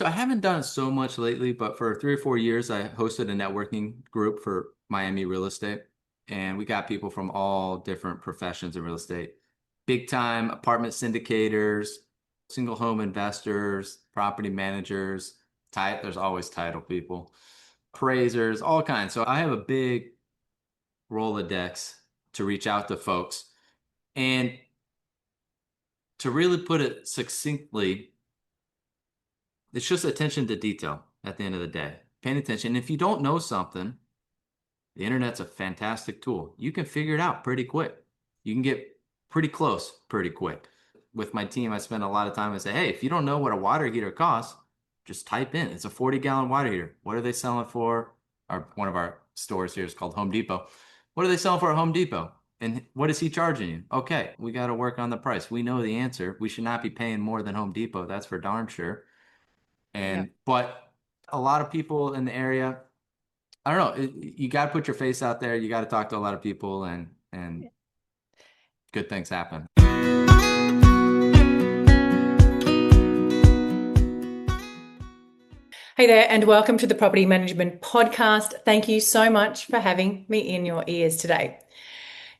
So I haven't done it so much lately, but for 3 or 4 years, I hosted a networking group for Miami real estate. And we got people from all different professions in real estate. Big time apartment syndicators, single home investors, property managers, there's always title people, appraisers, all kinds. So I have a big Rolodex to reach out to folks. And to really put it succinctly, it's just attention to detail at the end of the day. Paying attention. If you don't know something, the internet's a fantastic tool. You can figure it out pretty quick. You can get pretty close pretty quick. With my team, I spend a lot of time and say, hey, if you don't know what a water heater costs, just type in. It's a 40-gallon water heater. What are they selling for? One of our stores here is called Home Depot. What are they selling for at Home Depot? And what is he charging you? Okay, we got to work on the price. We know the answer. We should not be paying more than Home Depot. That's for darn sure. Yeah. But a lot of people in the area, I don't know, you got to put your face out there. You got to talk to a lot of people and Yeah. good things happen. Hey there, and welcome to the Property Management Podcast. Thank you so much for having me in your ears today.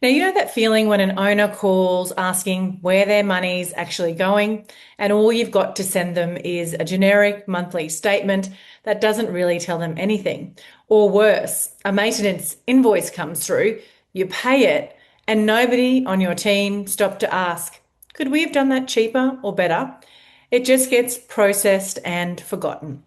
Now, you know that feeling when an owner calls asking where their money's actually going, and all you've got to send them is a generic monthly statement that doesn't really tell them anything. Or worse, a maintenance invoice comes through, you pay it, and nobody on your team stopped to ask, could we have done that cheaper or better? It just gets processed and forgotten.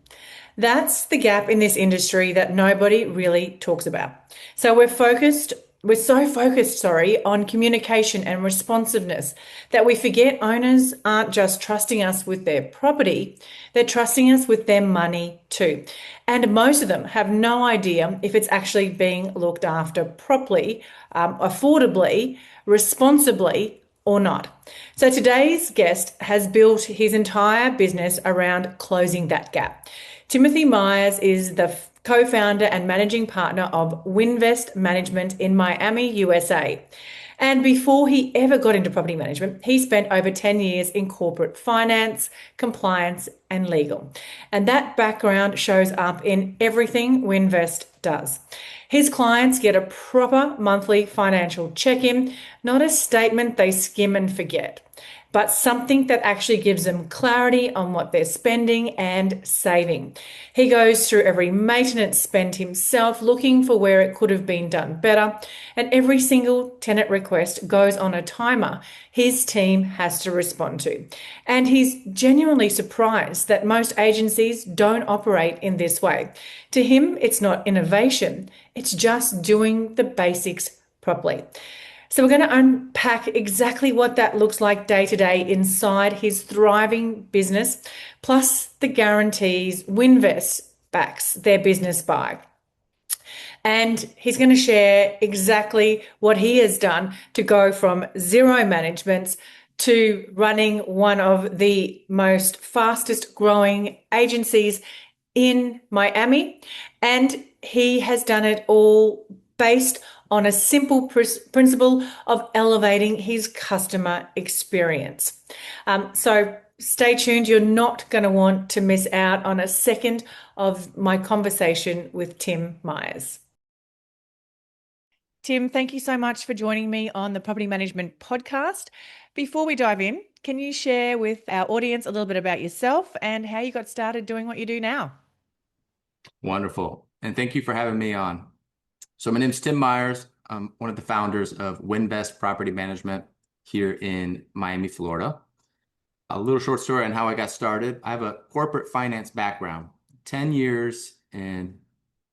That's the gap in this industry that nobody really talks about. So we're so focused, on communication and responsiveness that we forget owners aren't just trusting us with their property, they're trusting us with their money too. And most of them have no idea if it's actually being looked after properly, affordably, responsibly, or not. So today's guest has built his entire business around closing that gap. Timothy Meyers is the co-founder and managing partner of Winvest Management in Miami, USA. And before he ever got into property management, he spent over 10 years in corporate finance, compliance, and legal. And that background shows up in everything Winvest does. His clients get a proper monthly financial check-in, not a statement they skim and forget, but something that actually gives them clarity on what they're spending and saving. He goes through every maintenance spend himself, looking for where it could have been done better, and every single tenant request goes on a timer his team has to respond to. And he's genuinely surprised that most agencies don't operate in this way. To him, it's not innovation, it's just doing the basics properly. So we're going to unpack exactly what that looks like day to day inside his thriving business, plus the guarantees Winvest backs their business by. And he's going to share exactly what he has done to go from zero managements to running one of the most fastest growing agencies in Miami. And he has done it all based on a simple principle of elevating his customer experience. So stay tuned. You're not going to want to miss out on a second of my conversation with Tim Meyers. Tim, thank you so much for joining me on the Property Management Podcast. Before we dive in, can you share with our audience a little bit about yourself and how you got started doing what you do now? Wonderful. And thank you for having me on. So my name is Tim Meyers. I'm one of the founders of Winvest Property Management here in Miami, Florida. A little short story on how I got started. I have a corporate finance background, 10 years in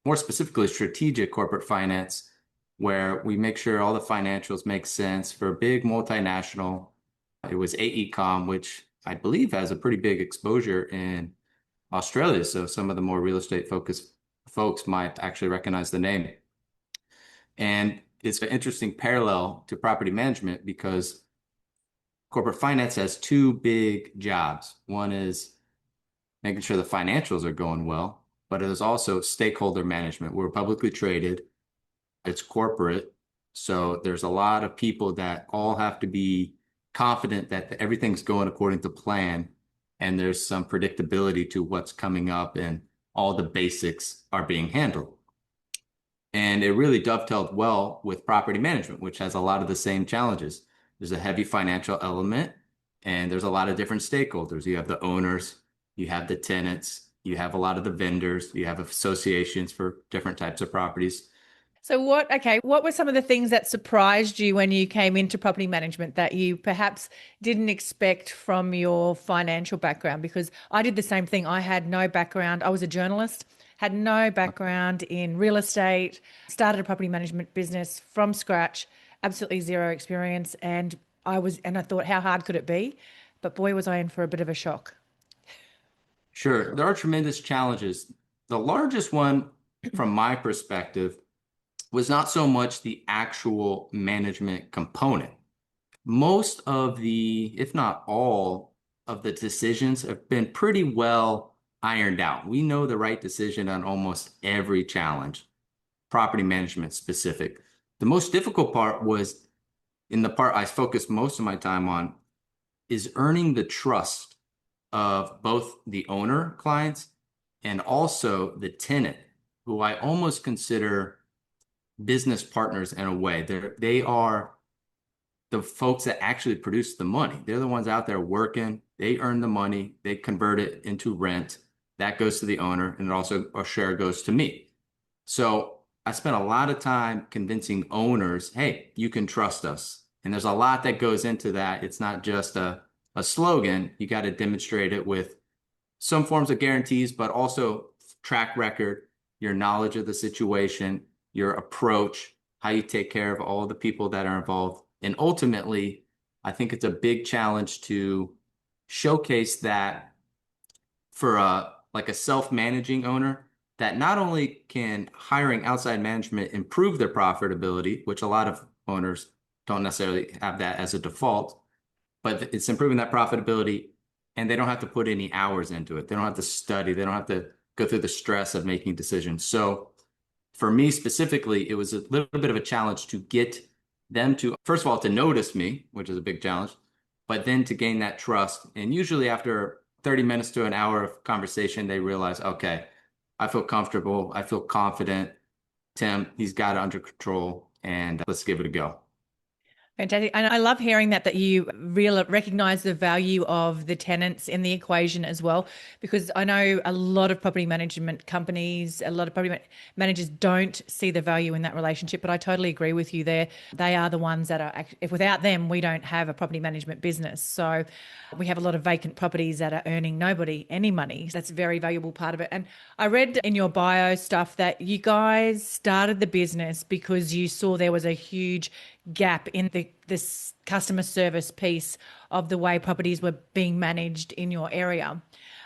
more specifically strategic corporate finance, where we make sure all the financials make sense for a big multinational. It was AECOM, which I believe has a pretty big exposure in Australia. So some of the more real estate focused folks might actually recognize the name. And it's an interesting parallel to property management because corporate finance has two big jobs. One is making sure the financials are going well, but it is also stakeholder management. We're publicly traded, it's corporate. So there's a lot of people that all have to be confident that everything's going according to plan and there's some predictability to what's coming up and all the basics are being handled. And it really dovetailed well with property management, which has a lot of the same challenges. There's a heavy financial element, and there's a lot of different stakeholders. You have the owners, you have the tenants, you have a lot of the vendors, you have associations for different types of properties. So what were some of the things that surprised you when you came into property management that you perhaps didn't expect from your financial background? Because I did the same thing. I had no background. I was a journalist, had no background in real estate, started a property management business from scratch, absolutely zero experience. And I thought, how hard could it be? But boy, was I in for a bit of a shock. Sure, there are tremendous challenges. The largest one, from my perspective, was not so much the actual management component. Most of the, if not all, of the decisions have been pretty well ironed out. We know the right decision on almost every challenge, property management specific. The most difficult part was, in the part I focused most of my time on, is earning the trust of both the owner clients and also the tenant, who I almost consider business partners in a way. They are the folks that actually produce the money. They're the ones out there working. They earn the money. They convert it into rent. That goes to the owner, and it also a share goes to me. So I spent a lot of time convincing owners, hey, you can trust us. And there's a lot that goes into that. It's not just a slogan. You got to demonstrate it with some forms of guarantees, but also track record, your knowledge of the situation, your approach, how you take care of all the people that are involved. And ultimately, I think it's a big challenge to showcase that for a self-managing owner, that not only can hiring outside management improve their profitability, which a lot of owners don't necessarily have that as a default, but it's improving that profitability, and they don't have to put any hours into it. They don't have to study. They don't have to go through the stress of making decisions. So for me specifically, it was a little bit of a challenge to get them to, first of all, to notice me, which is a big challenge, but then to gain that trust. And usually after 30 minutes to an hour of conversation, they realize, okay, I feel comfortable. I feel confident. Tim, he's got it under control, and let's give it a go. Fantastic. And I love hearing that you recognize the value of the tenants in the equation as well, because I know a lot of property management companies, a lot of managers don't see the value in that relationship, but I totally agree with you there. They are the ones that are, if without them, we don't have a property management business. So we have a lot of vacant properties that are earning nobody any money. That's a very valuable part of it. And I read in your bio stuff that you guys started the business because you saw there was a huge gap in this customer service piece of the way properties were being managed in your area.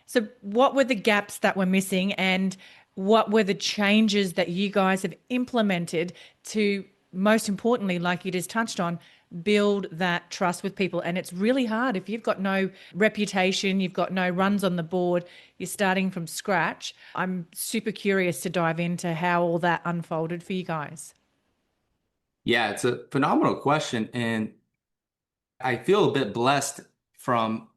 So what were the gaps that were missing, and what were the changes that you guys have implemented to, most importantly, like you just touched on, build that trust with people? And it's really hard if you've got no reputation, you've got no runs on the board, you're starting from scratch. I'm super curious to dive into how all that unfolded for you guys. Yeah, it's a phenomenal question. And I feel a bit blessed from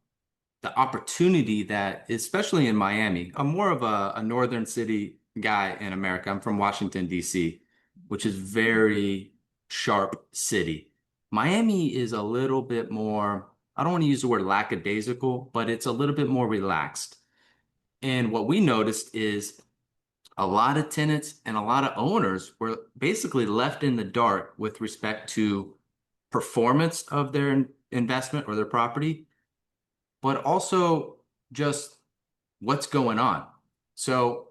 the opportunity that, especially in Miami, I'm more of a northern city guy in America. I'm from Washington, D.C., which is very sharp city. Miami is a little bit more, I don't want to use the word lackadaisical, but it's a little bit more relaxed. And what we noticed is a lot of tenants and a lot of owners were basically left in the dark with respect to performance of their investment or their property, but also just what's going on. So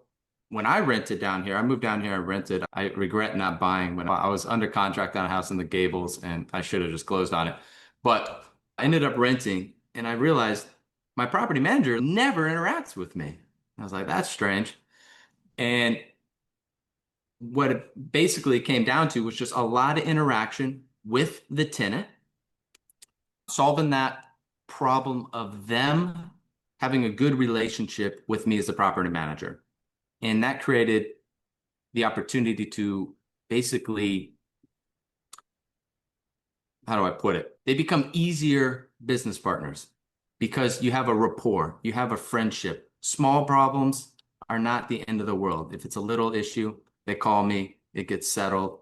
when I rented down here, I moved down here and rented. I regret not buying when I was under contract on a house in the Gables, and I should have just closed on it. But I ended up renting, and I realized my property manager never interacts with me. I was like, that's strange. And what it basically came down to was just a lot of interaction with the tenant, solving that problem of them having a good relationship with me as a property manager. And that created the opportunity to basically, how do I put it? They become easier business partners. because you have a rapport, you have a friendship. Small problems are not the end of the world. If it's a little issue, they call me, it gets settled.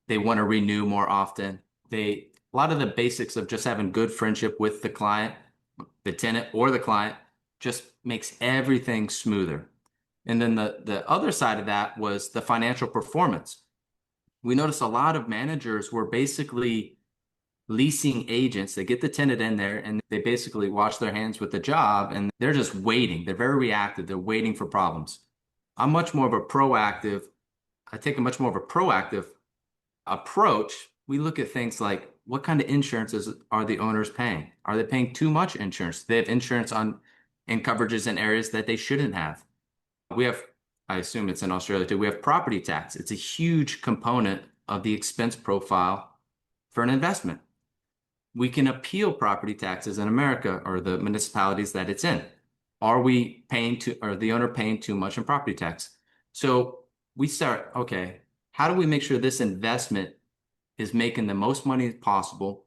They want to renew more often. A lot of the basics of just having good friendship with the client, the tenant or the client, just makes everything smoother. And then the other side of that was the financial performance. We noticed a lot of managers were basically leasing agents. They get the tenant in there and they basically wash their hands with the job and they're just waiting. They're very reactive. They're waiting for problems. I'm much more of a proactive. I take a much more of a proactive approach. We look at things like what kind of insurances are the owners paying? Are they paying too much insurance? They have insurance on in coverages in areas that they shouldn't have. We have, I assume it's in Australia too, we have property tax. It's a huge component of the expense profile for an investment. We can appeal property taxes in America or the municipalities that it's in. Are we paying to, or the owner paying too much in property tax? So we start, okay, how do we make sure this investment is making the most money possible,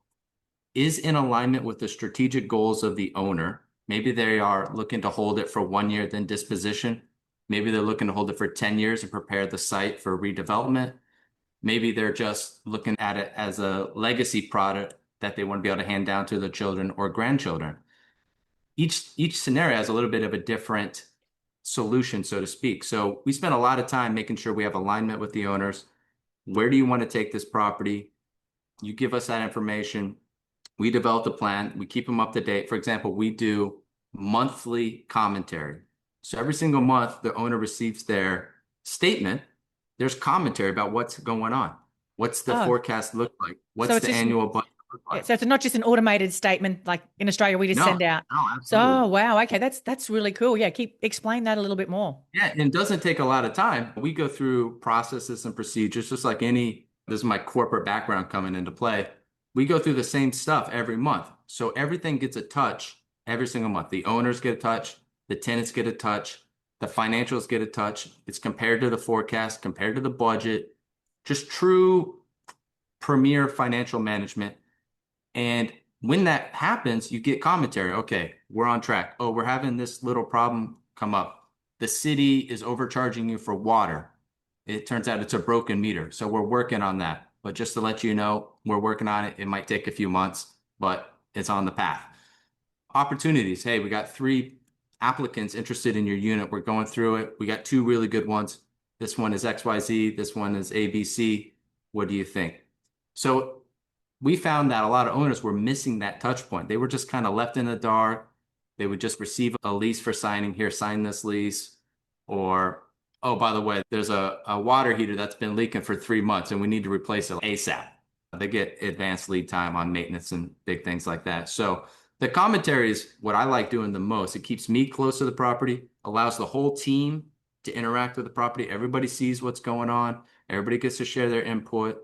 is in alignment with the strategic goals of the owner? Maybe they are looking to hold it for 1 year, then disposition. Maybe they're looking to hold it for 10 years and prepare the site for redevelopment. Maybe they're just looking at it as a legacy product that they want to be able to hand down to their children or grandchildren. Each scenario has a little bit of a different solution, so to speak. So we spend a lot of time making sure we have alignment with the owners. Where do you want to take this property? You give us that information. We develop a plan. We keep them up to date. For example, we do monthly commentary. So every single month, the owner receives their statement. There's commentary about what's going on. What's the Oh, forecast look like? so What's it's the just annual budget look yeah, like? so it's not just an automated statement like in Australia we just No, send out. no, So, absolutely. oh, wow, okay, that's really cool. Yeah, keep explain that a little bit more. Yeah, and it doesn't take a lot of time. We go through processes and procedures, just like this is my corporate background coming into play. We go through the same stuff every month. So everything gets a touch every single month. The owners get a touch, the tenants get a touch, the financials get a touch. It's compared to the forecast, compared to the budget, just true premier financial management. And when that happens, you get commentary. Okay, we're on track. Oh, we're having this little problem come up. The city is overcharging you for water. It turns out it's a broken meter. So we're working on that. But just to let you know, we're working on it. It might take a few months, but it's on the path. Opportunities. Hey, we got 3 applicants interested in your unit. We're going through it. We got 2 really good ones. This one is XYZ. This one is ABC. What do you think? So we found that a lot of owners were missing that touch point. They were just kind of left in the dark. They would just receive a lease for signing. Here, sign this lease. Or, oh, by the way, there's a water heater that's been leaking for 3 months and we need to replace it ASAP. They get advanced lead time on maintenance and big things like that. So the commentary is what I like doing the most. It keeps me close to the property, allows the whole team to interact with the property. Everybody sees what's going on. Everybody gets to share their input.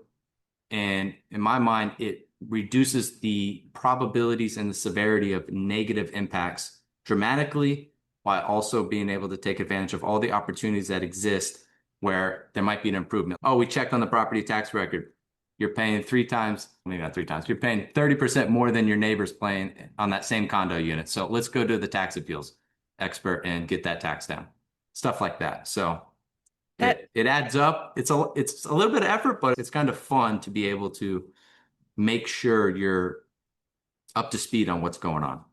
And in my mind, it reduces the probabilities and the severity of negative impacts dramatically, while also being able to take advantage of all the opportunities that exist where there might be an improvement. Oh, we checked on the property tax record. You're paying 3 times, maybe not 3 times, you're paying 30% more than your neighbor's paying on that same condo unit. So let's go to the tax appeals expert and get that tax down. Stuff like that. So That it adds up. It's a little bit of effort, but it's kind of fun to be able to make sure you're up to speed on what's going on.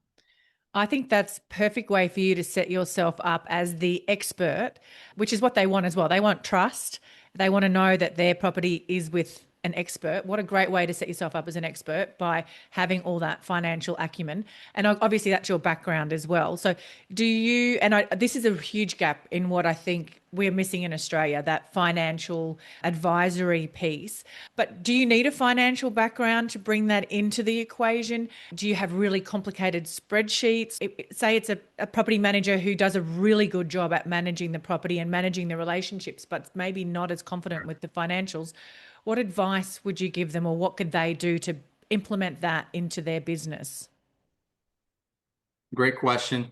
I think that's perfect way for you to set yourself up as the expert, which is what they want as well. They want trust. They want to know that their property is with an expert. What a great way to set yourself up as an expert by having all that financial acumen. And obviously that's your background as well. So do you, and this is a huge gap in what I think we're missing in Australia, that financial advisory piece. But do you need a financial background to bring that into the equation? Do you have really complicated spreadsheets? Say it's a property manager who does a really good job at managing the property and managing the relationships, but maybe not as confident with the financials. What advice would you give them, or what could they do to implement that into their business? Great question.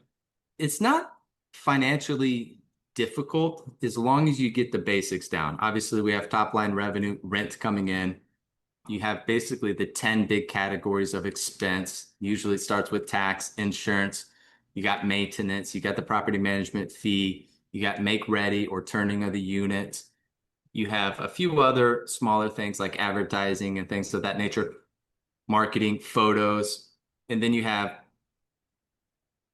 It's not financially difficult as long as you get the basics down. Obviously, we have top line revenue, rent coming in. You have basically the 10 big categories of expense. Usually it starts with tax, insurance, you got maintenance, you got the property management fee, you got make ready or turning of the unit. You have a few other smaller things like advertising and things of that nature, marketing, photos, and then you have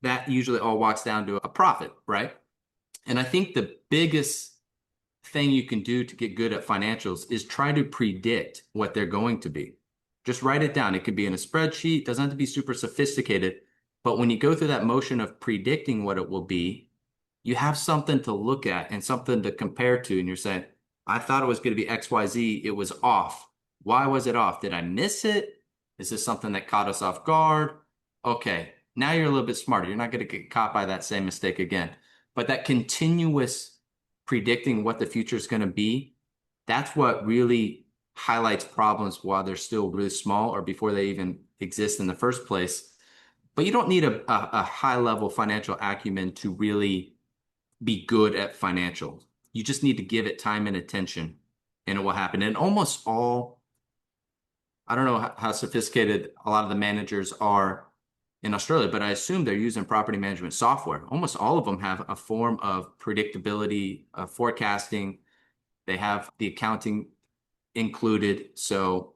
that usually all walks down to a profit, right? And I think the biggest thing you can do to get good at financials is try to predict what they're going to be. Just write it down. It could be in a spreadsheet, doesn't have to be super sophisticated. But when you go through that motion of predicting what it will be, you have something to look at and something to compare to. And you're saying, I thought it was going to be XYZ. It was off. Why was it off? Did I miss it? Is this something that caught us off guard? Okay, now you're a little bit smarter. You're not going to get caught by that same mistake again. But that continuous predicting what the future is going to be, that's what really highlights problems while they're still really small or before they even exist in the first place. But you don't need a high level financial acumen to really be good at financials. You just need to give it time and attention, and it will happen. And almost all, I don't know how sophisticated a lot of the managers are in Australia, but I assume they're using property management software. Almost all of them have a form of predictability, forecasting. They have the accounting included. So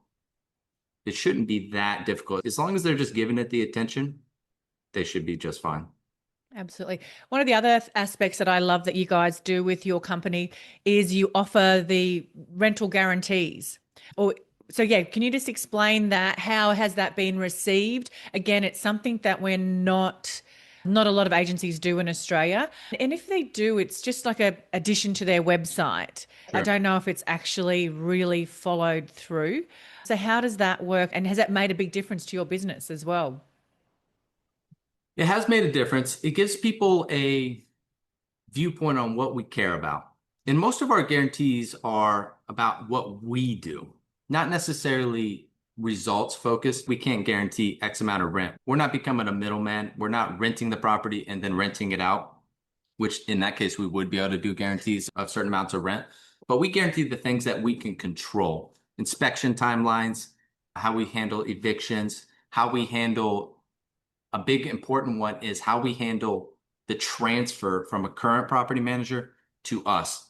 it shouldn't be that difficult. As long as they're just giving it the attention, they should be just fine. Absolutely. One of the other aspects that I love that you guys do with your company is you offer the rental guarantees. Or so yeah, can you just explain that? How has that been received? Again, it's something that we're not a lot of agencies do in Australia. And if they do, it's just like a addition to their website. I Sure. don't know if it's actually really followed through. So how does that work? And has that made a big difference to your business as well? It has made a difference. It gives people a viewpoint on what we care about. And most of our guarantees are about what we do, not necessarily results focused. We can't guarantee X amount of rent. We're not becoming a middleman. We're not renting the property and then renting it out, which in that case, we would be able to do guarantees of certain amounts of rent. But we guarantee the things that we can control: inspection timelines, how we handle evictions, how we handle a big important one is how we handle the transfer from a current property manager to us.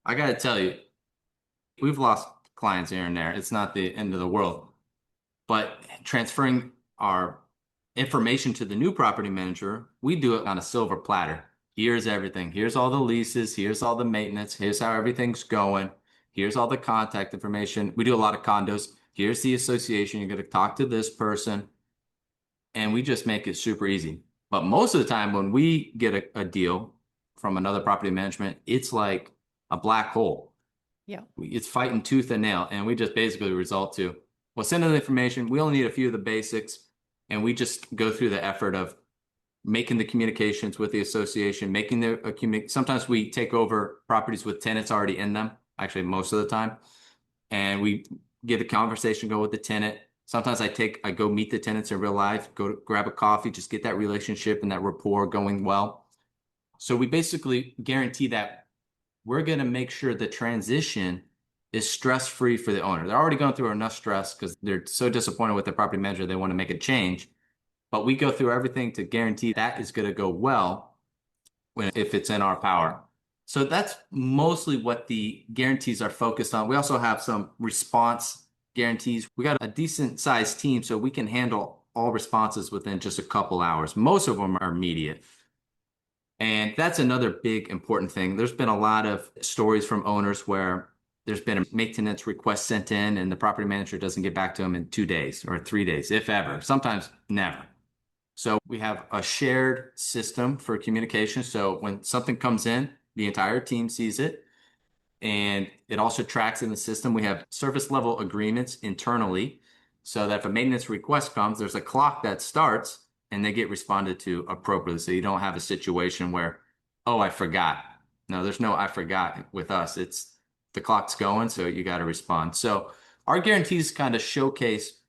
I got to tell you, we've lost clients here and there. It's not the end of the world, but transferring our information to the new property manager, we do it on a silver platter. Here's everything. Here's all the leases. Here's all the maintenance. Here's how everything's going. Here's all the contact information. We do a lot of condos. Here's the association. You're going to talk to this person, and we just make it super easy. But most of the time when we get a deal from another property management, it's like a black hole. Yeah. It's fighting tooth and nail, and we just basically result to, well, send in the information. We only need a few of the basics, and we just go through the effort of making the communications with the association, making sometimes we take over properties with tenants already in them, actually most of the time, and we get the conversation going with the tenant. Sometimes I go meet the tenants in real life, go grab a coffee, just get that relationship and that rapport going well. So we basically guarantee that we're going to make sure the transition is stress-free for the owner. They're already going through enough stress because they're so disappointed with their property manager, they want to make a change. But we go through everything to guarantee that is going to go well if it's in our power. So that's mostly what the guarantees are focused on. We also have some response guarantees. We got a decent sized team, so we can handle all responses within just a couple hours. Most of them are immediate. And that's another big important thing. There's been a lot of stories from owners where there's been a maintenance request sent in and the property manager doesn't get back to them in 2 days or 3 days, if ever, sometimes never. So we have a shared system for communication. So when something comes in, the entire team sees it. And it also tracks in the system. We have service level agreements internally so that if a maintenance request comes, there's a clock that starts and they get responded to appropriately. So you don't have a situation where, oh, I forgot. No, there's no I forgot with us. It's the clock's going, so you got to respond. So our guarantees kind of showcase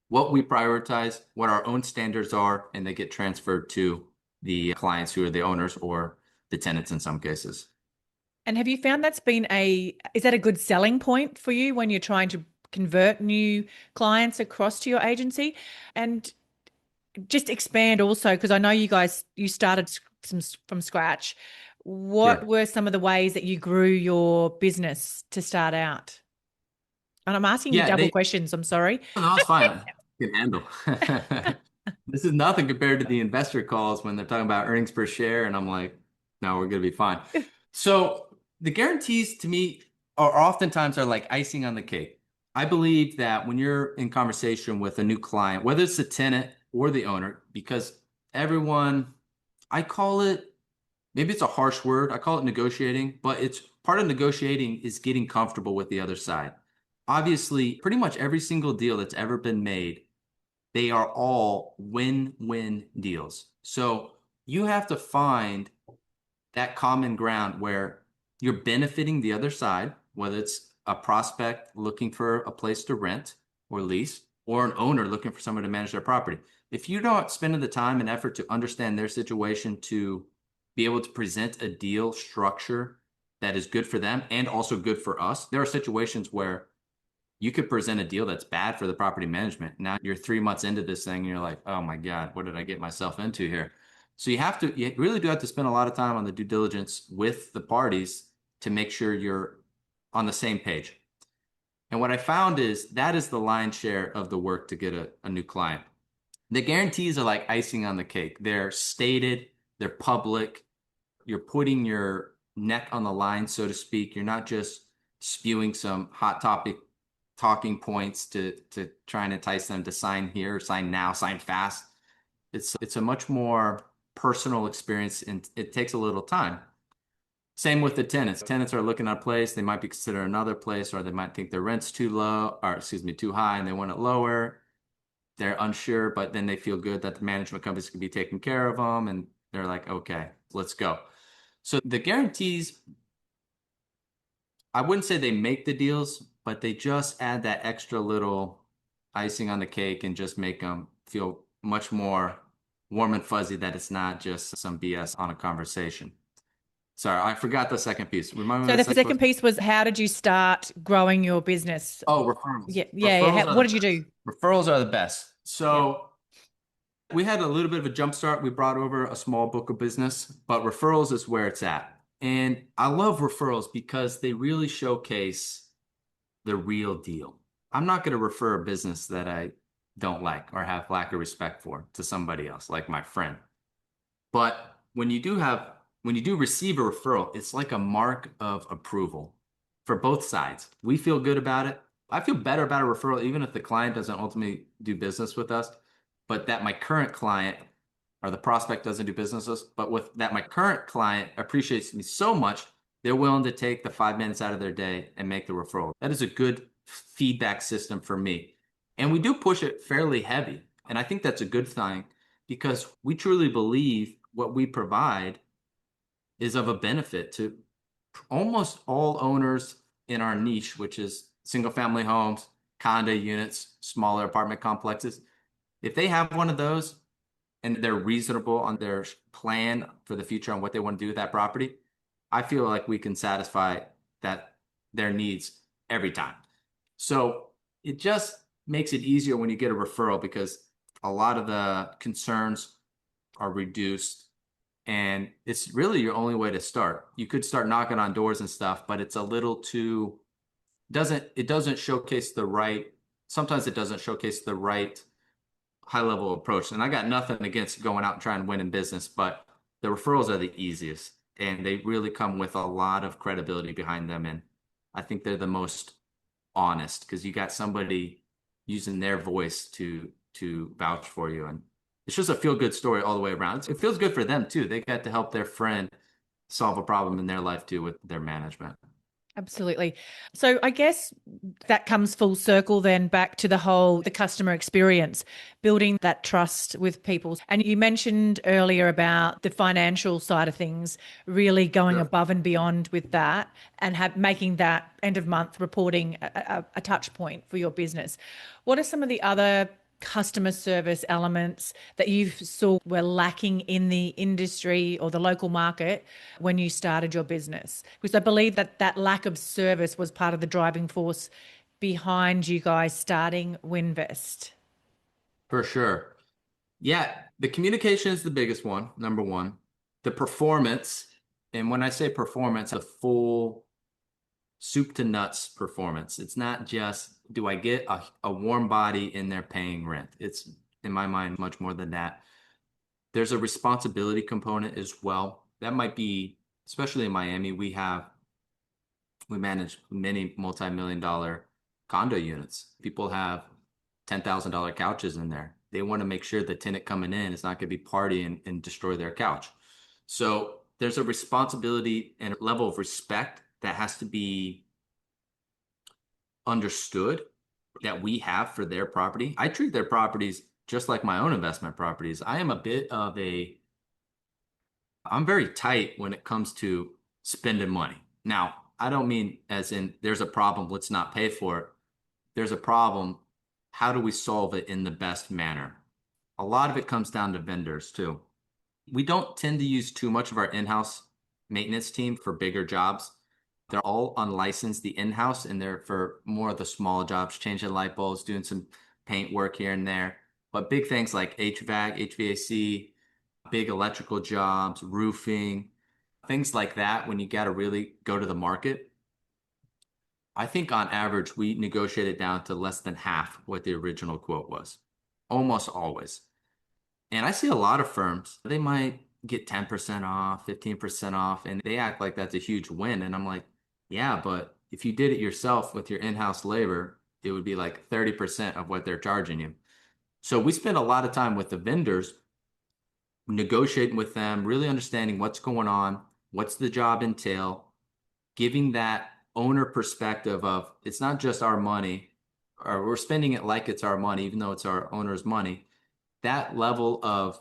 what we prioritize, what our own standards are, and they get transferred to the clients who are the owners or the tenants in some cases. And have you found is that a good selling point for you when you're trying to convert new clients across to your agency? And just expand also, because I know you started from scratch. What Sure. were some of the ways that you grew your business to start out? And I'm asking you Yeah, double they questions. I'm sorry. no, it's fine. I can handle. This is nothing compared to the investor calls when they're talking about earnings per share, and I'm like, no, we're gonna be fine. So the guarantees to me are oftentimes are like icing on the cake. I believe that when you're in conversation with a new client, whether it's the tenant or the owner, because everyone, I call it, maybe it's a harsh word, I call it negotiating, but it's part of negotiating is getting comfortable with the other side. Obviously, pretty much every single deal that's ever been made, they are all win-win deals. So you have to find that common ground where you're benefiting the other side, whether it's a prospect looking for a place to rent or lease, or an owner looking for someone to manage their property. If you don't spend the time and effort to understand their situation to be able to present a deal structure that is good for them and also good for us, there are situations where you could present a deal that's bad for the property management. Now you're 3 months into this thing and you're like, oh my God, what did I get myself into here? So you really do have to spend a lot of time on the due diligence with the parties to make sure you're on the same page. And what I found is that is the lion's share of the work to get a new client. The guarantees are like icing on the cake. They're stated, they're public, you're putting your neck on the line, so to speak. You're not just spewing some hot topic talking points to try and entice them to sign here, sign now, sign fast. It's a much more personal experience and it takes a little time. Same with the tenants. Tenants are looking at a place, they might be considering another place, or they might think their rent's too low, or excuse me, too high, and they want it lower. They're unsure, but then they feel good that the management companies can be taking care of them, and they're like, okay, let's go. So the guarantees, I wouldn't say they make the deals, but they just add that extra little icing on the cake and just make them feel much more warm and fuzzy that it's not just some BS on a conversation. Sorry, I forgot the second piece. Remind me So of the the second second question. piece was, how did you start growing your business? Oh, referrals. Yeah, yeah, yeah. Referrals are What the did you best. do? Referrals are the best. Yeah. So we had a little bit of a jump start. We brought over a small book of business, but referrals is where it's at. And I love referrals because they really showcase the real deal. I'm not going to refer a business that I don't like or have lack of respect for to somebody else, like my friend. But when you do receive a referral, it's like a mark of approval for both sides. We feel good about it. I feel better about a referral, even if the client doesn't ultimately do business with us, but that my current client or the prospect doesn't do business with us, but with that my current client appreciates me so much, they're willing to take the 5 minutes out of their day and make the referral. That is a good feedback system for me. And we do push it fairly heavy. And I think that's a good thing because we truly believe what we provide is of a benefit to almost all owners in our niche, which is single family homes, condo units, smaller apartment complexes. If they have one of those and they're reasonable on their plan for the future on what they want to do with that property, I feel like we can satisfy that their needs every time. So it just makes it easier when you get a referral because a lot of the concerns are reduced and it's really your only way to start. You could start knocking on doors and stuff, but it's a little too doesn't showcase the right sometimes it doesn't showcase the right high level approach. And I got nothing against going out and trying to win in business, but the referrals are the easiest and they really come with a lot of credibility behind them. And I think they're the most honest because you got somebody using their voice to vouch for you. And it's just a feel good story all the way around. It feels good for them too. They got to help their friend solve a problem in their life too with their management. Absolutely. So I guess that comes full circle then back to the customer experience, building that trust with people. And you mentioned earlier about the financial side of things, really going Sure. above and beyond with that and making that end of month reporting a touch point for your business. What are some of the other customer service elements that you saw were lacking in the industry or the local market when you started your business? Because I believe that that lack of service was part of the driving force behind you guys starting Winvest? For sure. Yeah, the communication is the biggest one, number one. The performance, and when I say performance, a full soup to nuts performance. It's not just, do I get a warm body in there paying rent? It's, in my mind, much more than that. There's a responsibility component as well. That might be, especially in Miami, we manage many multi-million dollar condo units. People have $10,000 couches in there. They want to make sure the tenant coming in is not going to be partying and destroy their couch. So there's a responsibility and a level of respect that has to be understood that we have for their property. I treat their properties just like my own investment properties. I'm very tight when it comes to spending money. Now, I don't mean as in there's a problem, let's not pay for it. There's a problem, how do we solve it in the best manner? A lot of it comes down to vendors too. We don't tend to use too much of our in-house maintenance team for bigger jobs. They're all unlicensed, the in-house, and they're for more of the small jobs, changing light bulbs, doing some paint work here and there. But big things like HVAC, HVAC, big electrical jobs, roofing, things like that, when you got to really go to the market, I think on average, we negotiated down to less than half what the original quote was, almost always. And I see a lot of firms, they might get 10% off, 15% off, and they act like that's a huge win. And I'm like, yeah, but if you did it yourself with your in-house labor, it would be like 30% of what they're charging you. So we spend a lot of time with the vendors, negotiating with them, really understanding what's going on, what's the job entail, giving that owner perspective of it's not just our money, or we're spending it like it's our money, even though it's our owner's money. That level of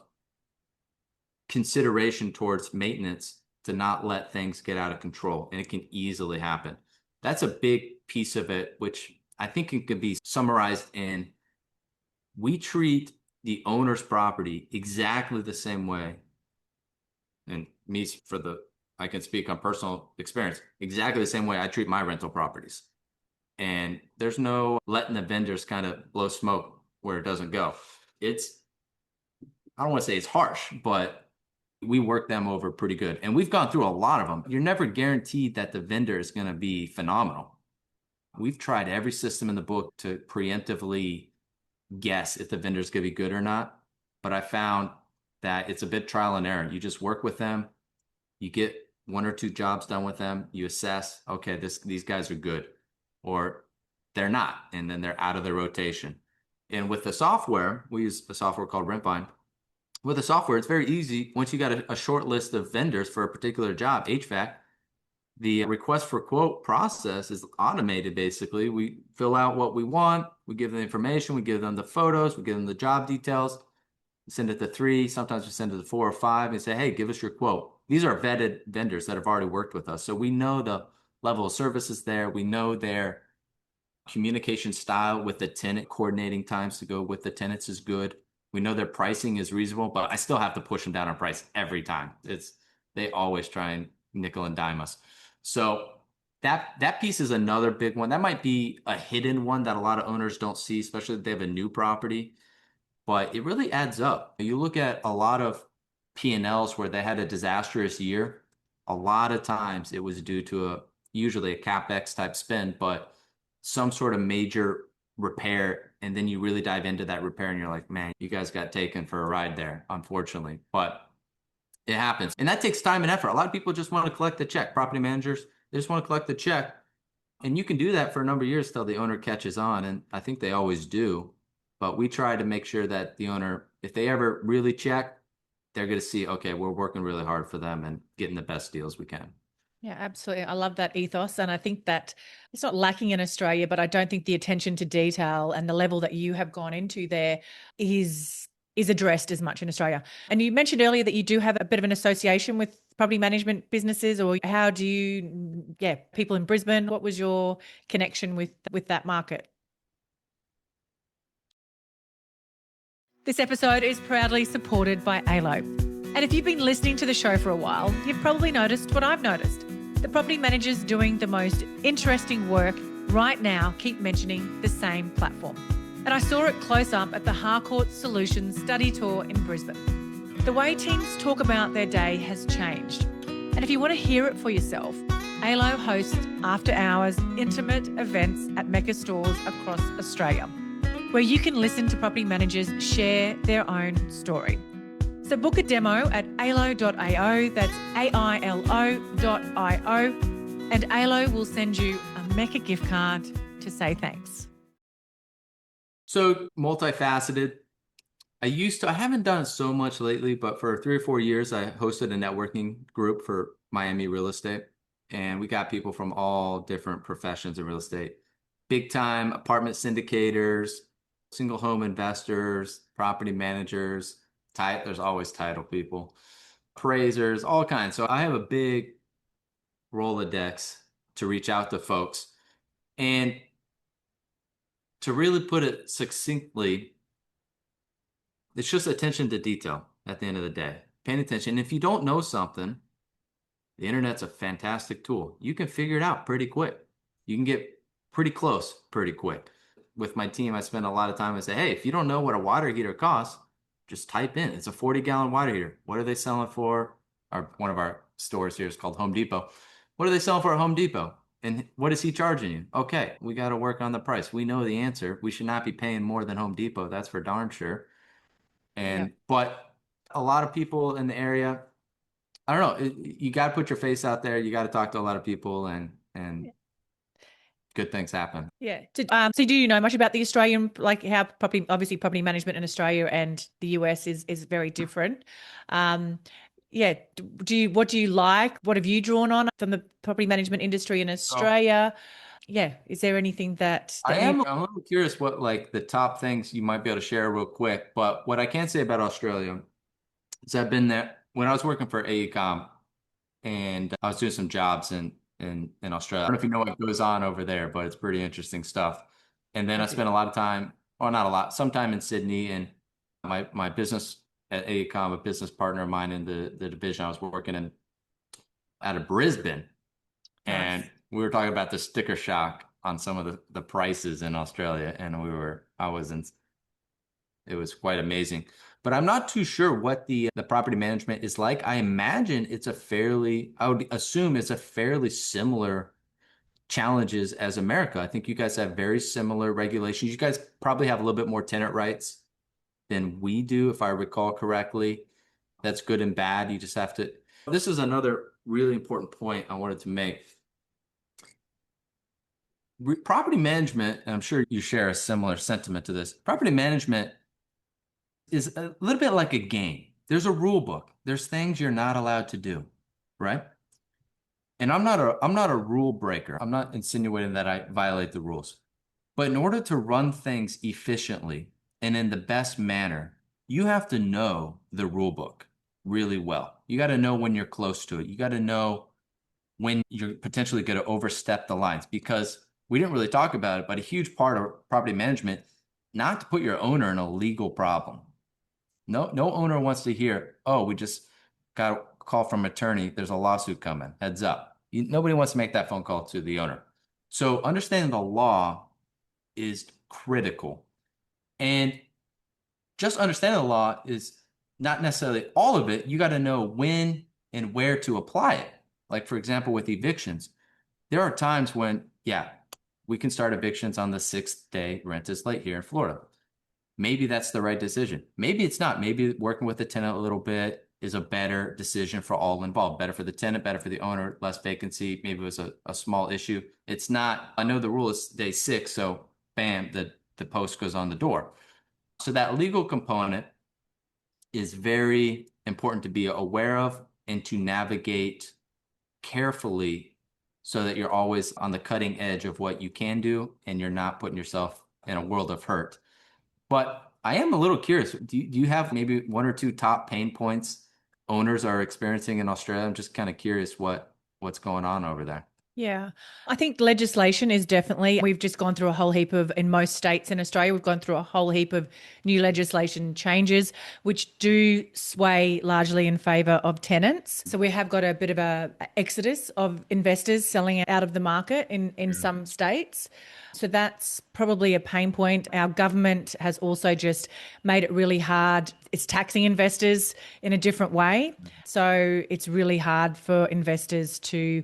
consideration towards maintenance to not let things get out of control, and it can easily happen. That's a big piece of it, which I think it could be summarized in, we treat the owner's property exactly the same way. And me, I can speak on personal experience, exactly the same way I treat my rental properties. And there's no letting the vendors kind of blow smoke where it doesn't go. I don't want to say it's harsh, but we work them over pretty good. And we've gone through a lot of them. You're never guaranteed that the vendor is going to be phenomenal. We've tried every system in the book to preemptively guess if the vendor is going to be good or not. But I found that it's a bit trial and error. You just work with them. You get one or two jobs done with them. You assess, okay, these guys are good, or they're not. And then they're out of the rotation. And with the software, we use a software called Rentvine. With the software, it's very easy. Once you got a short list of vendors for a particular job, HVAC, the request for quote process is automated, basically. We fill out what we want. We give them the information. We give them the photos. We give them the job details. We send it to 3. Sometimes we send it to 4 or 5 and say, hey, give us your quote. These are vetted vendors that have already worked with us. So we know the level of service is there. We know their communication style with the tenant, coordinating times to go with the tenants is good. We know their pricing is reasonable, but I still have to push them down on price every time. They always try and nickel and dime us. So that piece is another big one. That might be a hidden one that a lot of owners don't see, especially if they have a new property, but it really adds up. You look at a lot of P&Ls where they had a disastrous year. A lot of times it was due to usually a CapEx type spend, but some sort of major repair. And then you really dive into that repair and you're like, man, you guys got taken for a ride there, unfortunately. But it happens. And that takes time and effort. A lot of people just want to collect the check. Property managers, they just want to collect the check. And you can do that for a number of years till the owner catches on. And I think they always do. But we try to make sure that the owner, if they ever really check, they're going to see, okay, we're working really hard for them and getting the best deals we can. Yeah, absolutely. I love that ethos. And I think that it's not lacking in Australia, but I don't think the attention to detail and the level that you have gone into there is addressed as much in Australia. And you mentioned earlier that you do have a bit of an association with property management businesses, or how do you, people in Brisbane, what was your connection with that market? This episode is proudly supported by ALO. And if you've been listening to the show for a while, you've probably noticed what I've noticed. The property managers doing the most interesting work right now keep mentioning the same platform. And I saw it close up at the Harcourt Solutions study tour in Brisbane. The way teams talk about their day has changed. And if you want to hear it for yourself, ALO hosts after-hours intimate events at Mecca stores across Australia, where you can listen to property managers share their own story. So book a demo at alo.io, that's AILO.io, and ALO will send you a Mecca gift card to say thanks. So multifaceted. I haven't done it so much lately, but for 3 or 4 years, I hosted a networking group for Miami real estate. And we got people from all different professions in real estate. Big time apartment syndicators, single home investors, property managers, there's always title people, appraisers, all kinds. So I have a big Rolodex to reach out to folks. And to really put it succinctly, it's just attention to detail at the end of the day. Paying attention. If you don't know something, the internet's a fantastic tool. You can figure it out pretty quick. You can get pretty close pretty quick. With my team, I spend a lot of time and say, hey, if you don't know what a water heater costs, just type in, it's a 40-gallon water heater. What are they selling for? One of our stores here is called Home Depot. What are they selling for at Home Depot? And what is he charging you? Okay, we got to work on the price. We know the answer. We should not be paying more than Home Depot. That's for darn sure. But a lot of people in the area, I don't know, you got to put your face out there. You got to talk to a lot of people and good things happen. Yeah. So do you know much about the Australian, like how obviously property management in Australia and the US is very different. Yeah. What do you like? What have you drawn on from the property management industry in Australia? Yeah. Is there anything that I'm a little curious what like the top things you might be able to share real quick, but what I can say about Australia is I've been there when I was working for AECOM and I was doing some jobs in Australia. I don't know if you know what goes on over there, but it's pretty interesting stuff. And then I spent a lot of time, or not a lot, some time in Sydney, and my business at AECOM, a business partner of mine in the division I was working in out of Brisbane. And Nice. we were talking about the sticker shock on some of the prices in Australia, and it was quite amazing. But I'm not too sure what the property management is like. I imagine I would assume it's a fairly similar challenges as America. I think you guys have very similar regulations. You guys probably have a little bit more tenant rights than we do, if I recall correctly. That's good and bad. You just have to. This is another really important point I wanted to make. Property management, and I'm sure you share a similar sentiment to this. Property management is a little bit like a game. There's a rule book. There's things you're not allowed to do, right? And I'm not a rule breaker. I'm not insinuating that I violate the rules. But in order to run things efficiently and in the best manner, you have to know the rule book really well. You got to know when you're close to it. You got to know when you're potentially going to overstep the lines, because we didn't really talk about it, but a huge part of property management, not to put your owner in a legal problem. No owner wants to hear, oh, we just got a call from attorney. There's a lawsuit coming. Heads up. Nobody wants to make that phone call to the owner. So understanding the law is critical. And just understanding the law is not necessarily all of it. You got to know when and where to apply it. Like, for example, with evictions, there are times when, yeah, we can start evictions on the 6th day rent is late here in Florida. Maybe that's the right decision. Maybe it's not. Maybe working with the tenant a little bit is a better decision for all involved. Better for the tenant, better for the owner, less vacancy. Maybe it was a small issue. It's not, I know the rule is day 6, so bam, the post goes on the door. So that legal component is very important to be aware of and to navigate carefully so that you're always on the cutting edge of what you can do and you're not putting yourself in a world of hurt. But I am a little curious. Do you have maybe one or two top pain points owners are experiencing in Australia? I'm just kind of curious what's going on over there. Yeah. I think legislation is definitely, we've just gone through a whole heap of, in most states in Australia, we've gone through a whole heap of new legislation changes, which do sway largely in favour of tenants. So we have got a bit of a exodus of investors selling out of the market in Yeah. some states. So that's probably a pain point. Our government has also just made it really hard. It's taxing investors in a different way. So it's really hard for investors to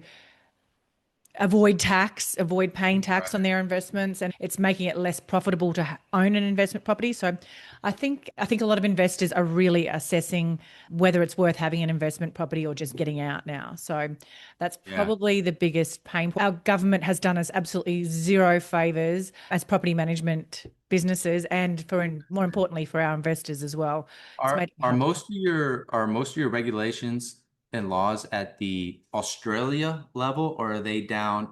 avoid paying tax Right. on their investments, and it's making it less profitable to own an investment property. So I think a lot of investors are really assessing whether it's worth having an investment property or just getting out now. So that's Yeah. probably the biggest pain point. Our government has done us absolutely zero favors as property management businesses, and more importantly for our investors as well. It's made it Are hard. most of your regulations and laws at the Australia level, or are they down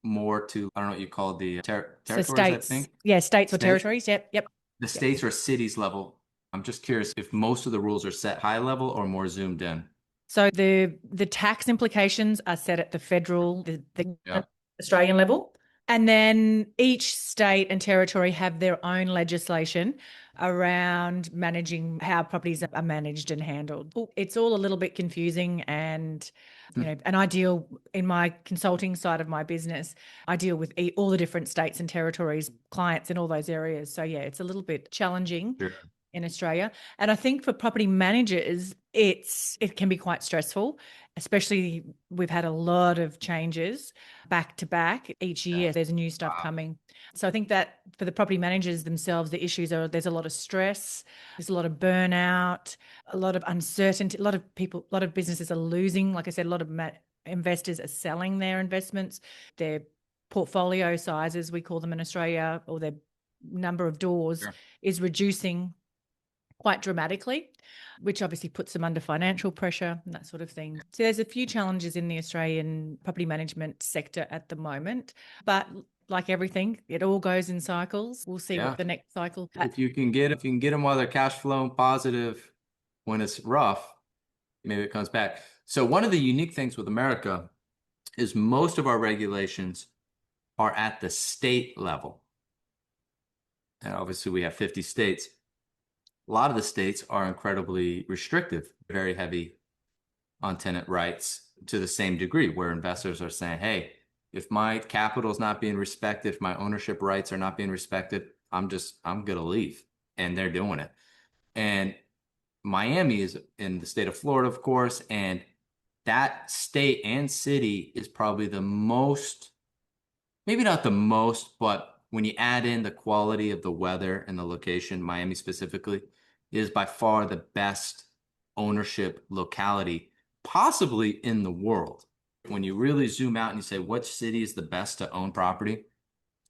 more to, I don't know what you call the So territories, I states, think, yeah, states or state, territories. Yep, yep. the Yep. states or cities level? I'm just curious if most of the rules are set high level or more zoomed in. So the tax implications are set at the federal, the Yeah. Australian level. And then each state and territory have their own legislation around managing how properties are managed and handled. It's all a little bit confusing, and and I deal in my consulting side of my business, I deal with all the different states and territories, clients in all those areas. So yeah, it's a little bit challenging Sure. in Australia. And I think for property managers, it can be quite stressful, especially we've had a lot of changes back to back each Yeah. year. There's new stuff Wow. coming. So I think that for the property managers themselves, the issues are there's a lot of stress, there's a lot of burnout, a lot of uncertainty. A lot of people, a lot of businesses are losing. Like I said, a lot of investors are selling their investments, their portfolio sizes, we call them in Australia, or their number of doors Sure. is reducing quite dramatically, which obviously puts them under financial pressure and that sort of thing. So there's a few challenges in the Australian property management sector at the moment, but like everything, it all goes in cycles. We'll see what Yeah. the next cycle. If you can get them while they're cash flowing positive when it's rough, maybe it comes back. So one of the unique things with America is most of our regulations are at the state level. And obviously we have 50 states. A lot of the states are incredibly restrictive, very heavy on tenant rights to the same degree, where investors are saying, hey, if my capital is not being respected, if my ownership rights are not being respected, I'm gonna leave. And they're doing it. And Miami is in the state of Florida, of course, and that state and city is probably the most, maybe not the most, but when you add in the quality of the weather and the location, Miami specifically, is by far the best ownership locality, possibly in the world. When you really zoom out and you say, which city is the best to own property?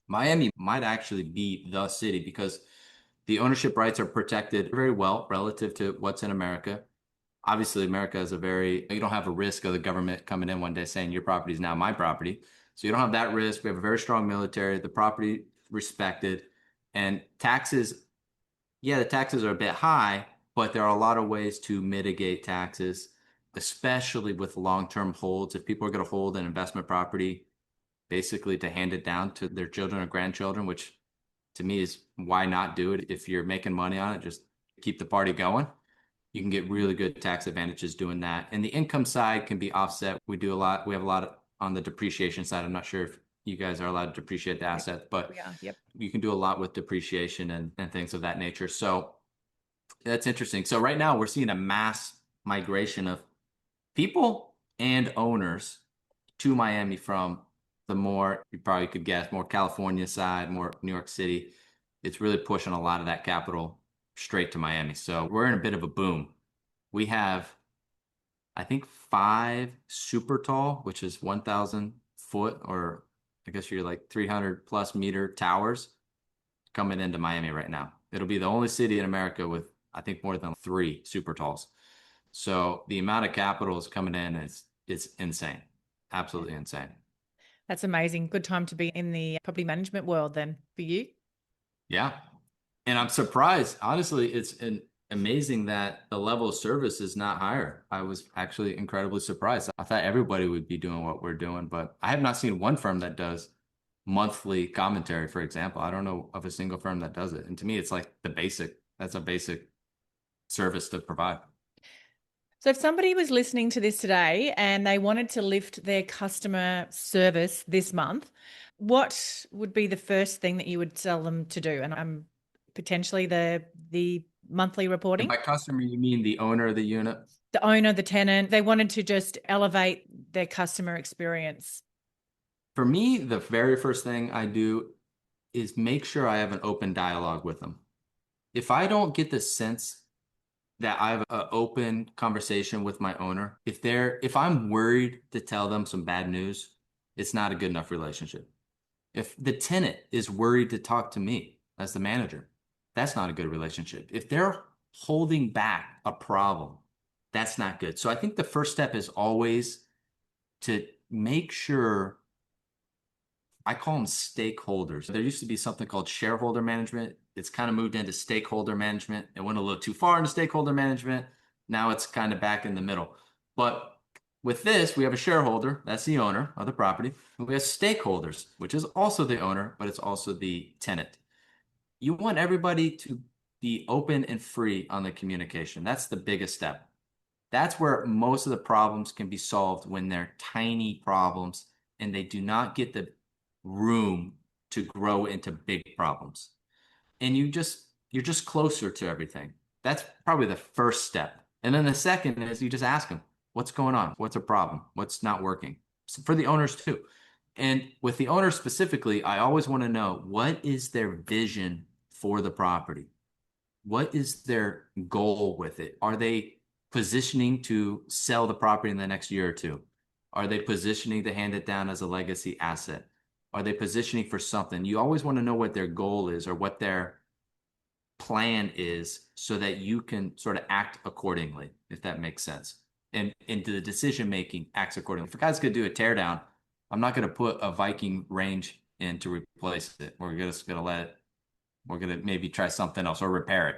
Miami might actually be the city because the ownership rights are protected very well relative to what's in America. Obviously, America is you don't have a risk of the government coming in one day saying your property is now my property. So you don't have that risk. We have a very strong military, the property respected, and taxes. Yeah, the taxes are a bit high, but there are a lot of ways to mitigate taxes, especially with long-term holds. If people are going to hold an investment property, basically to hand it down to their children or grandchildren, which to me is why not do it? If you're making money on it, just keep the party going. You can get really good tax advantages doing that. And the income side can be offset. We have a lot on the depreciation side. I'm not sure if you guys are allowed to depreciate the Yep, asset, but we are. Yep. you can do a lot with depreciation and things of that nature. So that's interesting. So right now we're seeing a mass migration of people and owners to Miami from the more, you probably could guess, more California side, more New York City. It's really pushing a lot of that capital straight to Miami. So we're in a bit of a boom. We have, I think, five super tall, which is 1,000 foot, or I guess you're like 300 plus meter towers coming into Miami right now. It'll be the only city in America with, I think, more than three super talls. So the amount of capital is coming in is it's insane. Absolutely insane. That's amazing. Good time to be in the property management world then for you. Yeah. And I'm surprised, honestly, amazing that the level of service is not higher. I was actually incredibly surprised. I thought everybody would be doing what we're doing, but I have not seen one firm that does monthly commentary, for example. I don't know of a single firm that does it. And to me, it's like that's a basic service to provide. So if somebody was listening to this today and they wanted to lift their customer service this month, what would be the first thing that you would tell them to do? And I'm potentially the monthly And reporting, by customer, you mean the owner of the unit? the owner, the tenant, they wanted to just elevate their customer experience. For me, the very first thing I do is make sure I have an open dialogue with them. If I don't get the sense that I have an open conversation with my owner, if I'm worried to tell them some bad news, it's not a good enough relationship. If the tenant is worried to talk to me as the manager, that's not a good relationship. If they're holding back a problem, that's not good. So I think the first step is always to make sure. I call them stakeholders. There used to be something called shareholder management. It's kind of moved into stakeholder management. It went a little too far into stakeholder management. Now it's kind of back in the middle. But with this, we have a shareholder, that's the owner of the property. And we have stakeholders, which is also the owner, but it's also the tenant. You want everybody to be open and free on the communication. That's the biggest step. That's where most of the problems can be solved when they're tiny problems and they do not get the room to grow into big problems. And you're just closer to everything. That's probably the first step. And then the second is you just ask them, what's going on? What's a problem? What's not working? So for the owners too. And with the owners specifically, I always want to know what is their vision for the property? What is their goal with it? Are they positioning to sell the property in the next year or two? Are they positioning to hand it down as a legacy asset? Are they positioning for something? You always want to know what their goal is or what their plan is so that you can sort of act accordingly, if that makes sense. And into the decision making acts accordingly. If a guy's going to do a tear down, I'm not going to put a Viking range in to replace it. We're going to maybe try something else or repair it.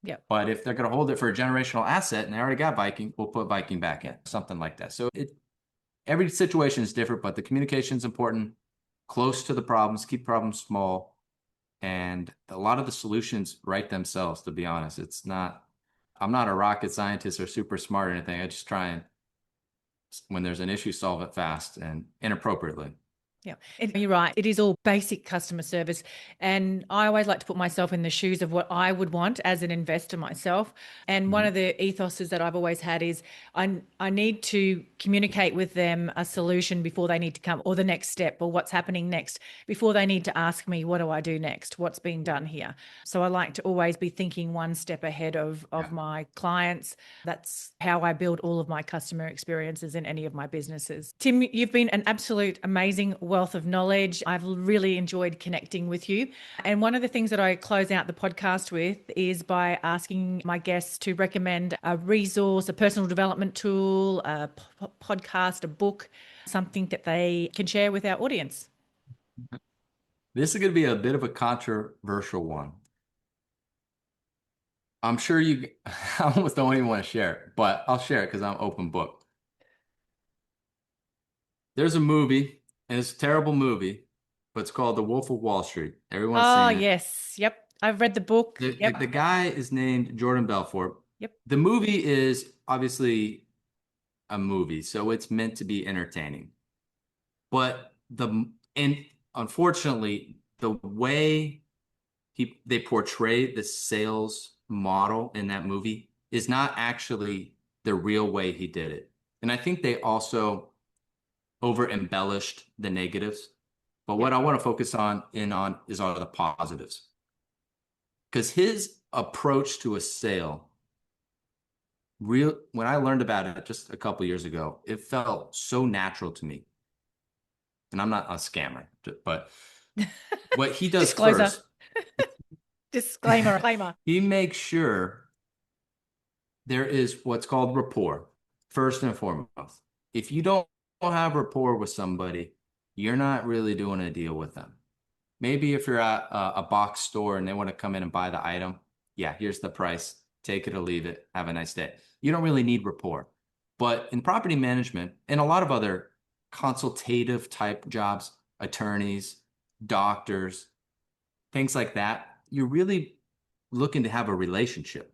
Yeah. But if they're going to hold it for a generational asset and they already got Viking, we'll put Viking back in, something like that. So every situation is different, but the communication is important, close to the problems, keep problems small. And a lot of the solutions write themselves, to be honest. I'm not a rocket scientist or super smart or anything. I just try and, when there's an issue, solve it fast and inappropriately. Yeah, you're right. It is all basic customer service. And I always like to put myself in the shoes of what I would want as an investor myself. And one Mhm. of the ethoses that I've always had is I need to communicate with them a solution before they need to come, or the next step, or what's happening next, before they need to ask me, what do I do next? What's being done here? So I like to always be thinking one step ahead of Yeah. my clients. That's how I build all of my customer experiences in any of my businesses. Tim, you've been an absolute amazing wealth of knowledge. I've really enjoyed connecting with you. And one of the things that I close out the podcast with is by asking my guests to recommend a resource, a personal development tool, a podcast, a book, something that they can share with our audience. This is going to be a bit of a controversial one. I'm sure I almost don't even want to share it, but I'll share it because I'm open book. There's a movie, and it's a terrible movie, but it's called The Wolf of Wall Street. Everyone's Oh, seen it. yes. Yep. I've read the book. The guy is named Jordan Belfort. Yep. The movie is obviously a movie, so it's meant to be entertaining. But and unfortunately, the way they portray the sales model in that movie is not actually the real way he did it. And I think they also over embellished the negatives. But what I want to focus on is all the positives. Because his approach to a sale, when I learned about it just a couple years ago, it felt so natural to me. And I'm not a scammer, but what he does Disclosure. first, Disclaimer. he makes sure there is what's called rapport, first and foremost. If you don't have rapport with somebody, you're not really doing a deal with them. Maybe if you're at a box store and they want to come in and buy the item, yeah, here's the price. take it or leave it, have a nice day. You don't really need rapport. But in property management and a lot of other consultative type jobs, attorneys, doctors, things like that, you're really looking to have a relationship.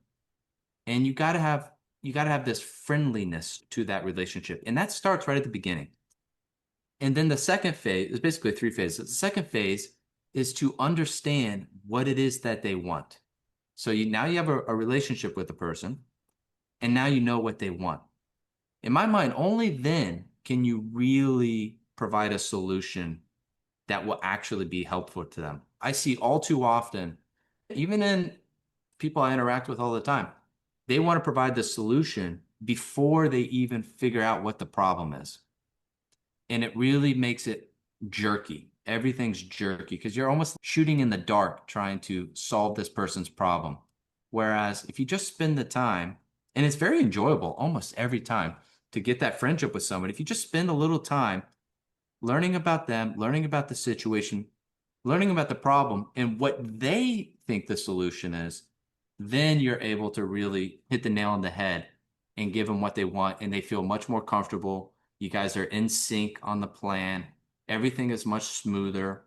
And you got to have this friendliness to that relationship. And that starts right at the beginning. And then the second phase is basically 3 phases. The second phase is to understand what it is that they want. So now you have a relationship with the person, and now you know what they want. In my mind, only then can you really provide a solution that will actually be helpful to them. I see all too often, even in people I interact with all the time, they want to provide the solution before they even figure out what the problem is. And it really makes it jerky. Everything's jerky because you're almost shooting in the dark trying to solve this person's problem. Whereas if you just spend the time, and it's very enjoyable almost every time to get that friendship with somebody, if you just spend a little time learning about them, learning about the situation, learning about the problem and what they think the solution is, then you're able to really hit the nail on the head and give them what they want, and they feel much more comfortable. You guys are in sync on the plan. Everything is much smoother.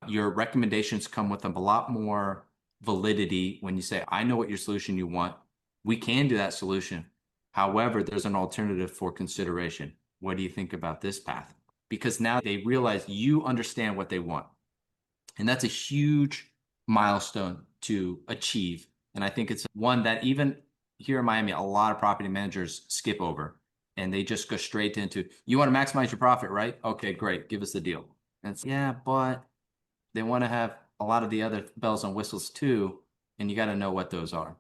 Your recommendations come with a lot more validity when you say, I know what your solution you want. We can do that solution. However, there's an alternative for consideration. What do you think about this path? Because now they realize you understand what they want. And that's a huge milestone to achieve. And I think it's one that even here in Miami, a lot of property managers skip over. And they just go straight into, you want to maximize your profit, right? Okay, great. Give us the deal. And it's, yeah, but they want to have a lot of the other bells and whistles too. And you got to know what those are.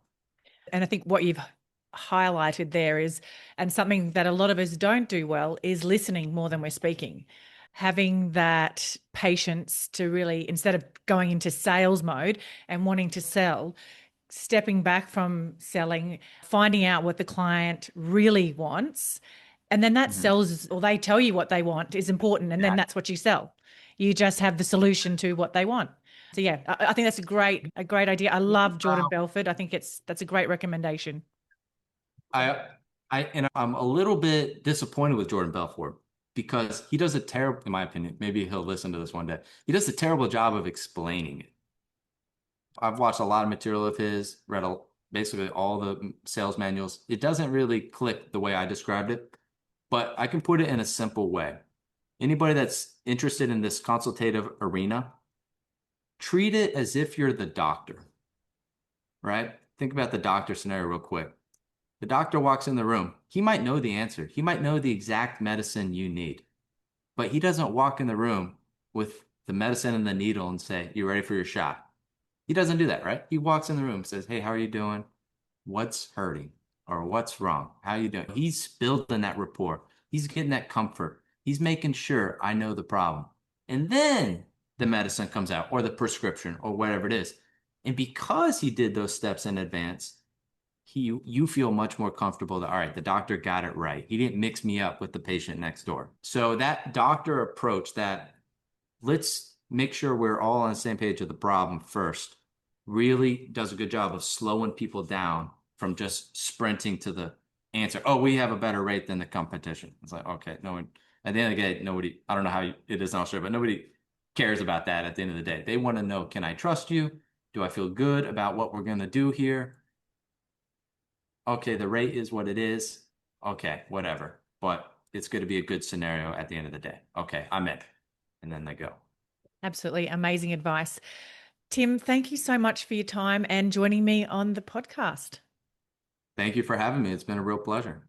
And I think what you've highlighted there is, and something that a lot of us don't do well, is listening more than we're speaking. Having that patience to really, instead of going into sales mode and wanting to sell, stepping back from selling, finding out what the client really wants. And then that sells, or they tell you what they want is important. And then that's what you sell. You just have the solution to what they want. So yeah, I think that's a great idea. I love Jordan Belford. I think that's a great recommendation. I'm a little bit disappointed with Jordan Belfort because he does a terrible, in my opinion, maybe he'll listen to this one day. He does a terrible job of explaining it. I've watched a lot of material of his, read basically all the sales manuals. It doesn't really click the way I described it, but I can put it in a simple way. Anybody that's interested in this consultative arena, treat it as if you're the doctor, right? Think about the doctor scenario real quick. The doctor walks in the room. He might know the answer. He might know the exact medicine you need, but he doesn't walk in the room with the medicine and the needle and say, you ready for your shot? He doesn't do that, right? He walks in the room, says, hey, how are you doing? What's hurting or what's wrong? How are you doing? He's building that rapport. He's getting that comfort. He's making sure I know the problem. And then the medicine comes out or the prescription or whatever it is. And because he did those steps in advance, you feel much more comfortable that, all right, the doctor got it right. He didn't mix me up with the patient next door. So that doctor approach, that let's make sure we're all on the same page of the problem first, really does a good job of slowing people down from just sprinting to the answer. Oh, we have a better rate than the competition. It's like, okay, no one, at the end of the day, nobody, I don't know how it is in Australia, but nobody cares about that at the end of the day. They want to know, can I trust you? Do I feel good about what we're going to do here? Okay, the rate is what it is. Okay, whatever. But it's going to be a good scenario at the end of the day. Okay, I'm in. And then they go. Absolutely amazing advice. Tim, thank you so much for your time and joining me on the podcast. Thank you for having me. It's been a real pleasure.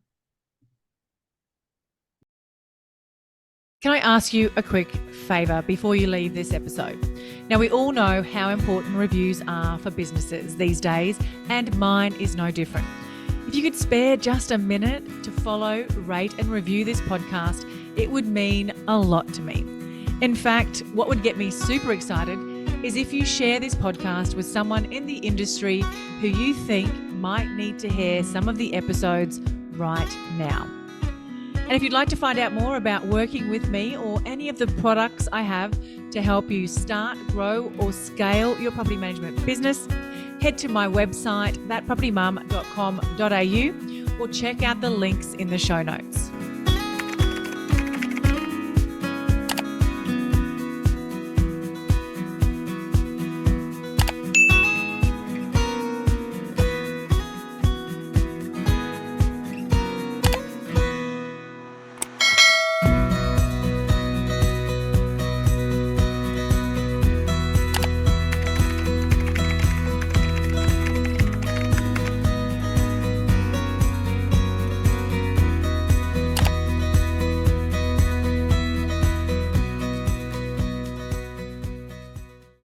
Can I ask you a quick favor before you leave this episode? Now, we all know how important reviews are for businesses these days, and mine is no different. If you could spare just a minute to follow, rate, and review this podcast, it would mean a lot to me. In fact, what would get me super excited is if you share this podcast with someone in the industry who you think might need to hear some of the episodes right now. And if you'd like to find out more about working with me or any of the products I have to help you start, grow, or scale your property management business, head to my website, thatpropertymum.com.au, or check out the links in the show notes.